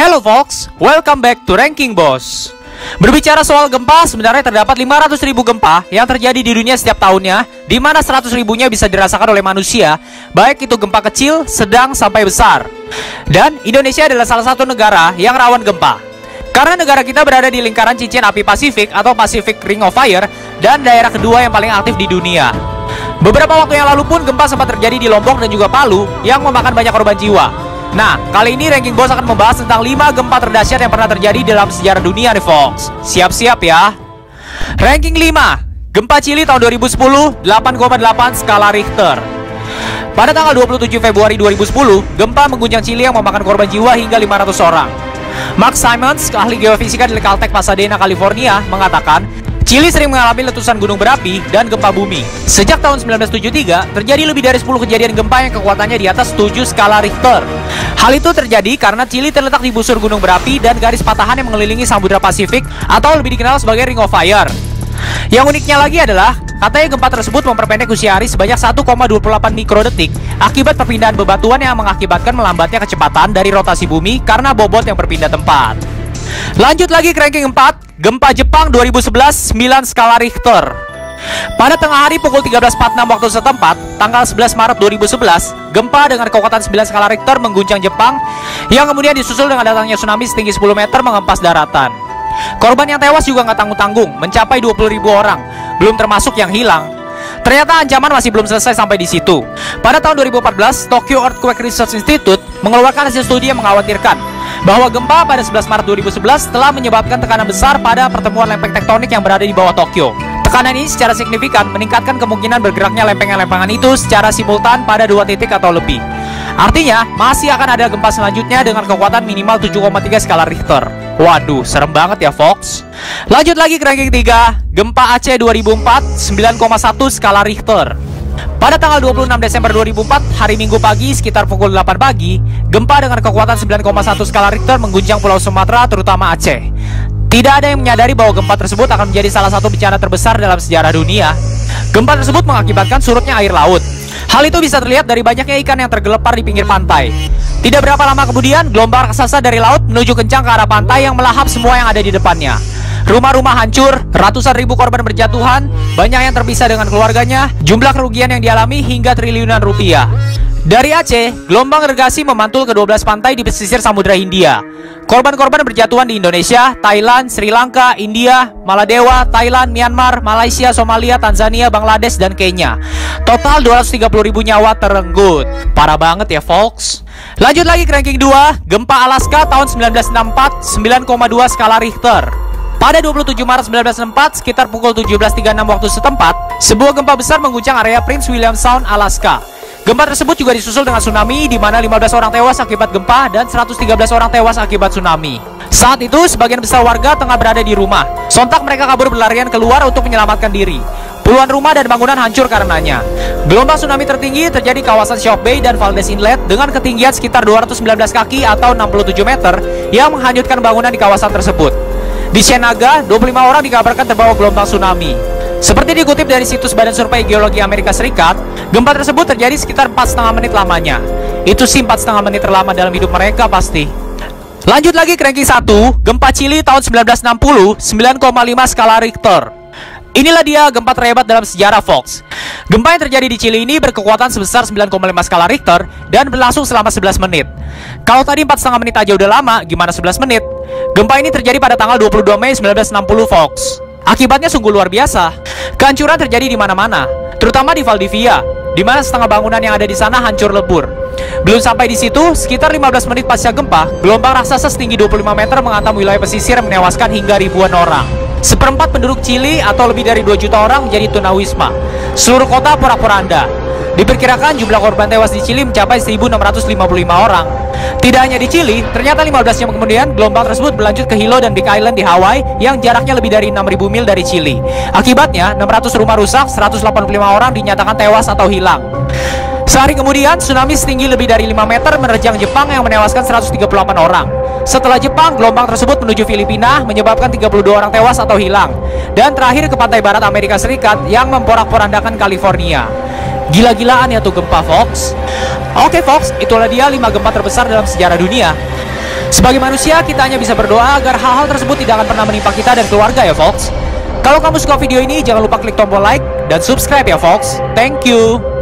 Hello folks, welcome back to Ranking Boss. Berbicara soal gempa, sebenarnya terdapat 500.000 gempa yang terjadi di dunia setiap tahunnya, di mana 100.000-nya bisa dirasakan oleh manusia, baik itu gempa kecil, sedang, sampai besar. Dan Indonesia adalah salah satu negara yang rawan gempa. Karena negara kita berada di lingkaran cincin api Pasifik atau Pacific Ring of Fire, dan daerah kedua yang paling aktif di dunia. Beberapa waktu yang lalu pun gempa sempat terjadi di Lombok dan juga Palu yang memakan banyak korban jiwa. Nah, kali ini Ranking Boss akan membahas tentang 5 gempa terdahsyat yang pernah terjadi dalam sejarah dunia nih folks. Siap-siap ya. Ranking 5, Gempa Chili tahun 2010, 8,8 skala Richter. Pada tanggal 27 Februari 2010, gempa mengguncang Chili yang memakan korban jiwa hingga 500 orang. Mark Simons, ahli geofisika di Caltech Pasadena, California, mengatakan Chili sering mengalami letusan gunung berapi dan gempa bumi. Sejak tahun 1973, terjadi lebih dari 10 kejadian gempa yang kekuatannya di atas 7 skala Richter. Hal itu terjadi karena Chili terletak di busur gunung berapi dan garis patahan yang mengelilingi Samudra Pasifik atau lebih dikenal sebagai Ring of Fire. Yang uniknya lagi adalah, katanya gempa tersebut memperpendek usia hari sebanyak 1,28 mikrodetik akibat perpindahan bebatuan yang mengakibatkan melambatnya kecepatan dari rotasi bumi karena bobot yang berpindah tempat. Lanjut lagi ke ranking 4, Gempa Jepang 2011, 9 skala Richter. Pada tengah hari pukul 13.46 waktu setempat, tanggal 11 Maret 2011, gempa dengan kekuatan 9 skala Richter mengguncang Jepang, yang kemudian disusul dengan datangnya tsunami setinggi 10 meter mengempas daratan. Korban yang tewas juga nggak tanggung-tanggung, mencapai 20.000 orang, belum termasuk yang hilang. Ternyata ancaman masih belum selesai sampai di situ. Pada tahun 2014, Tokyo Earthquake Research Institute mengeluarkan hasil studi yang mengkhawatirkan bahwa gempa pada 11 Maret 2011 telah menyebabkan tekanan besar pada pertemuan lempeng tektonik yang berada di bawah Tokyo. Tekanan ini secara signifikan meningkatkan kemungkinan bergeraknya lempengan-lempengan itu secara simultan pada 2 titik atau lebih. Artinya, masih akan ada gempa selanjutnya dengan kekuatan minimal 7,3 skala Richter. Waduh, serem banget ya, Fox. Lanjut lagi ke ranking 3, Gempa Aceh 2004, 9,1 skala Richter. Pada tanggal 26 Desember 2004, hari Minggu pagi sekitar pukul 8 pagi, gempa dengan kekuatan 9,1 skala Richter mengguncang Pulau Sumatera, terutama Aceh. Tidak ada yang menyadari bahwa gempa tersebut akan menjadi salah satu bencana terbesar dalam sejarah dunia. Gempa tersebut mengakibatkan surutnya air laut. Hal itu bisa terlihat dari banyaknya ikan yang tergelepar di pinggir pantai. Tidak berapa lama kemudian, gelombang raksasa dari laut menuju kencang ke arah pantai yang melahap semua yang ada di depannya. Rumah-rumah hancur, ratusan ribu korban berjatuhan, banyak yang terpisah dengan keluarganya, jumlah kerugian yang dialami hingga triliunan rupiah. Dari Aceh, gelombang gergasi memantul ke 12 pantai di pesisir Samudra Hindia. Korban-korban berjatuhan di Indonesia, Thailand, Sri Lanka, India, Maladewa, Thailand, Myanmar, Malaysia, Somalia, Tanzania, Bangladesh, dan Kenya. Total 230.000 nyawa terenggut. Parah banget ya, folks. Lanjut lagi ke ranking 2, Gempa Alaska tahun 1964, 9,2 skala Richter. Pada 27 Maret 1964, sekitar pukul 17.36 waktu setempat, sebuah gempa besar mengguncang area Prince William Sound, Alaska. Gempa tersebut juga disusul dengan tsunami, di mana 15 orang tewas akibat gempa dan 113 orang tewas akibat tsunami. Saat itu, sebagian besar warga tengah berada di rumah. Sontak mereka kabur berlarian keluar untuk menyelamatkan diri. Puluhan rumah dan bangunan hancur karenanya. Gelombang tsunami tertinggi terjadi di kawasan Shock Bay dan Valdez Inlet dengan ketinggian sekitar 219 kaki atau 67 meter yang menghanyutkan bangunan di kawasan tersebut. Di Sienaga, 25 orang dikabarkan terbawa gelombang tsunami. Seperti dikutip dari situs Badan Survei Geologi Amerika Serikat, gempa tersebut terjadi sekitar 4,5 menit lamanya. Itu sih 4,5 menit terlama dalam hidup mereka pasti. Lanjut lagi ke ranking 1, Gempa Chili tahun 1960, 9,5 skala Richter. Inilah dia gempa terhebat dalam sejarah, Fox. Gempa yang terjadi di Chili ini berkekuatan sebesar 9,5 skala Richter dan berlangsung selama 11 menit. Kalau tadi 4,5 menit aja udah lama, gimana 11 menit? Gempa ini terjadi pada tanggal 22 Mei 1960, Fox. Akibatnya sungguh luar biasa. Kehancuran terjadi di mana-mana, terutama di Valdivia, di mana setengah bangunan yang ada di sana hancur lebur. Belum sampai di situ, sekitar 15 menit pasca gempa, gelombang raksasa setinggi 25 meter menghantam wilayah pesisir yang menewaskan hingga ribuan orang. Seperempat penduduk Chili atau lebih dari 2 juta orang menjadi tunawisma. Seluruh kota porak-poranda. Diperkirakan jumlah korban tewas di Chili mencapai 1.655 orang. Tidak hanya di Chili, ternyata 15 jam kemudian gelombang tersebut berlanjut ke Hilo dan Big Island di Hawaii yang jaraknya lebih dari 6.000 mil dari Chili. Akibatnya, 600 rumah rusak, 185 orang dinyatakan tewas atau hilang. Sehari kemudian, tsunami setinggi lebih dari 5 meter menerjang Jepang yang menewaskan 138 orang. Setelah Jepang, gelombang tersebut menuju Filipina menyebabkan 32 orang tewas atau hilang. Dan terakhir ke pantai barat Amerika Serikat yang memporak-porandakan California. Gila-gilaan ya tuh gempa, Fox. Oke Fox, itulah dia 5 gempa terbesar dalam sejarah dunia. Sebagai manusia, kita hanya bisa berdoa agar hal-hal tersebut tidak akan pernah menimpa kita dan keluarga ya folks. Kalau kamu suka video ini, jangan lupa klik tombol like dan subscribe ya folks. Thank you.